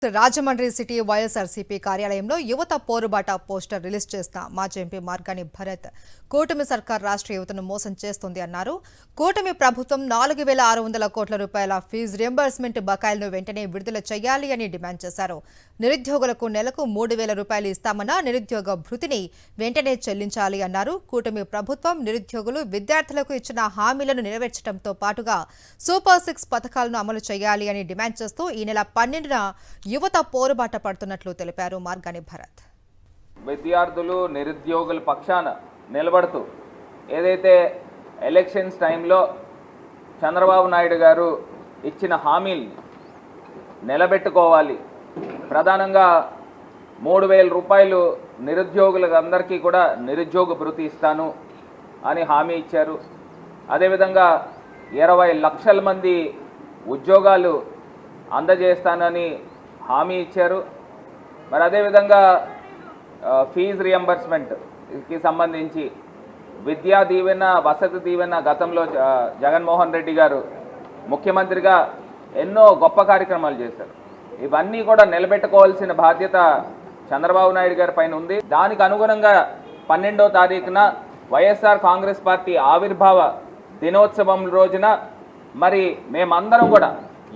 Rajahmundry city YSRCP కార్యాలయంలో యువత పోరుబాట poster release చేసిన మాజీ ఎంపీ మార్గాని భరత్ కూటమి సర్కార్ రాష్ట్ర యువతను మోసం చేస్తుంది అన్నారు. కూటమి ప్రభుత్వం 4,600 కోట్ల రూపాయల ఫీజు రియంబర్స్మెంట్ బకాయిలను వెంటనే విడుదల చేయాలి అని డిమాండ్ చేశారు. నిరుద్యోగులకు నెలకు 3,000 రూపాయలు ఇస్తామన్న నిరుద్యోగ భృతిని వెంటనే చెల్లించాలి అన్నారు. కూటమి ప్రభుత్వం నిరుద్యోగులు విద్యార్థులకు ఇచ్చిన హామీలను నెరవేర్చడంతో పాటుగా సూపర్ 6 పథకాలను అమలు చేయాలి అని డిమాండ్ చేస్తూ ఈ నెల 12న యువత పోరుబాట పడుతున్నట్లు తెలిపారు మార్గాని భరత్. విద్యార్థులు నిరుద్యోగుల పక్షాన నిలబడుతూ ఏదైతే ఎలక్షన్స్ టైంలో చంద్రబాబు నాయుడు గారు ఇచ్చిన హామీల్ని నిలబెట్టుకోవాలి, ప్రధానంగా 3,000 రూపాయలు నిరుద్యోగులందరికీ కూడా నిరుద్యోగ భృతి ఇస్తాను అని హామీ ఇచ్చారు. అదేవిధంగా 20 లక్షల మంది ఉద్యోగాలు అందజేస్తానని హామీ ఇచ్చారు. మరి అదేవిధంగా ఫీజు రియంబర్స్మెంట్కి సంబంధించి విద్యా దీవెన, వసతి దీవెన గతంలో జగన్మోహన్ రెడ్డి గారు ముఖ్యమంత్రిగా ఎన్నో గొప్ప కార్యక్రమాలు చేశారు. ఇవన్నీ కూడా నిలబెట్టుకోవాల్సిన బాధ్యత చంద్రబాబు నాయుడు గారి పైన ఉంది. దానికి అనుగుణంగా 12వ తారీఖున వైఎస్ఆర్ కాంగ్రెస్ పార్టీ ఆవిర్భావ దినోత్సవం రోజున మరి మేమందరం కూడా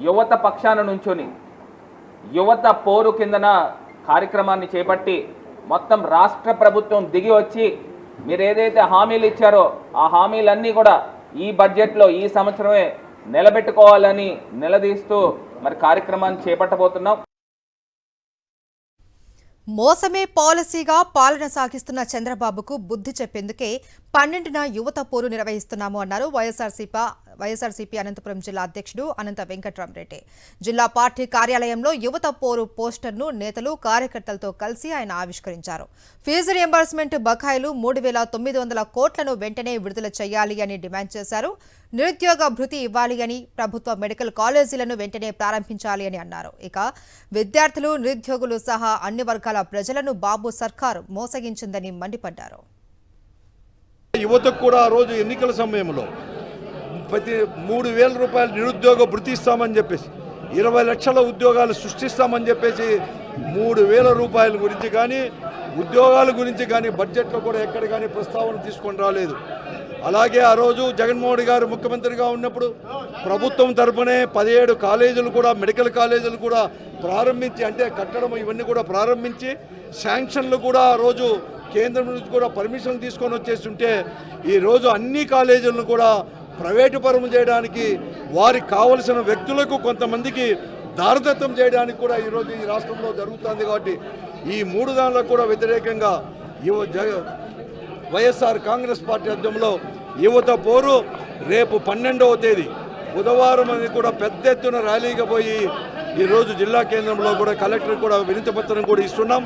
యువత పక్షాన నుంచుని యువత పోరు కిందన కార్యక్రమాన్ని చేపట్టి మొత్తం రాష్ట్ర ప్రభుత్వం దిగి వచ్చి మీరు ఏదైతే హామీలు ఇచ్చారో ఆ హామీలన్నీ కూడా ఈ బడ్జెట్లో ఈ సంవత్సరమే నిలబెట్టుకోవాలని నిలదీస్తూ మరి కార్యక్రమాన్ని చేపట్టబోతున్నాం. మోసమే పాలసీగా పాలన సాగిస్తున్న చంద్రబాబుకు బుద్ధి చెప్పేందుకే 12న యువత పోరు నిర్వహిస్తున్నాము అన్నారు వైఎస్ఆర్సీపీ అనంతపురం జిల్లా అధ్యక్షుడు అనంత వెంకట్రామరెడ్డి. జిల్లా పార్టీ కార్యాలయంలో యువత పోరు పోస్టర్ను నేతలు కార్యకర్తలతో కలిసి ఆయన ఆవిష్కరించారు. ఫీజు రియంబర్స్మెంట్ బకాయిలు 3,900 కోట్లను వెంటనే విడుదల చేయాలి అని డిమాండ్ చేశారు. నిరుద్యోగ భృతి ఇవ్వాలి అని, ప్రభుత్వ మెడికల్ కాలేజీలను వెంటనే ప్రారంభించాలి అని అన్నారు. ఇక విద్యార్థులు, నిరుద్యోగులు సహా అన్ని వర్గాల ప్రజలను బాబు సర్కారు మోసగించిందని మండిపడ్డారు. యువతకు కూడా ఆ రోజు ఎన్నికల సమయంలో ప్రతి 3,000 రూపాయలు నిరుద్యోగ భృతి ఇస్తామని చెప్పేసి 20 లక్షల ఉద్యోగాలు సృష్టిస్తామని చెప్పేసి 3,000 రూపాయల గురించి కానీ ఉద్యోగాల గురించి కానీ బడ్జెట్లో కూడా ఎక్కడ కానీ ప్రస్తావన తీసుకొని రాలేదు. అలాగే ఆ రోజు జగన్మోహన్ గారు ముఖ్యమంత్రిగా ఉన్నప్పుడు ప్రభుత్వం తరఫునే 17 కాలేజీలు కూడా, మెడికల్ కాలేజీలు కూడా ప్రారంభించి, అంటే కట్టడం ఇవన్నీ కూడా ప్రారంభించి శాంక్షన్లు కూడా ఆ రోజు కేంద్రం నుంచి కూడా పర్మిషన్ తీసుకొని వచ్చేస్తుంటే ఈరోజు అన్ని కాలేజీలను కూడా ప్రైవేటు పరం చేయడానికి, వారికి కావలసిన వ్యక్తులకు కొంతమందికి దారదత్తం చేయడానికి కూడా ఈరోజు ఈ రాష్ట్రంలో జరుగుతుంది. కాబట్టి ఈ 3 దానిలకు కూడా వ్యతిరేకంగా వైఎస్ఆర్ కాంగ్రెస్ పార్టీ ఆధ్వర్యంలో యువత పోరు రేపు 12వ తేదీ బుధవారం అని కూడా పెద్ద ఎత్తున ర్యాలీగా పోయి ఈరోజు జిల్లా కేంద్రంలో కూడా కలెక్టర్ కూడా వినతి పత్రం కూడా ఇస్తున్నాం.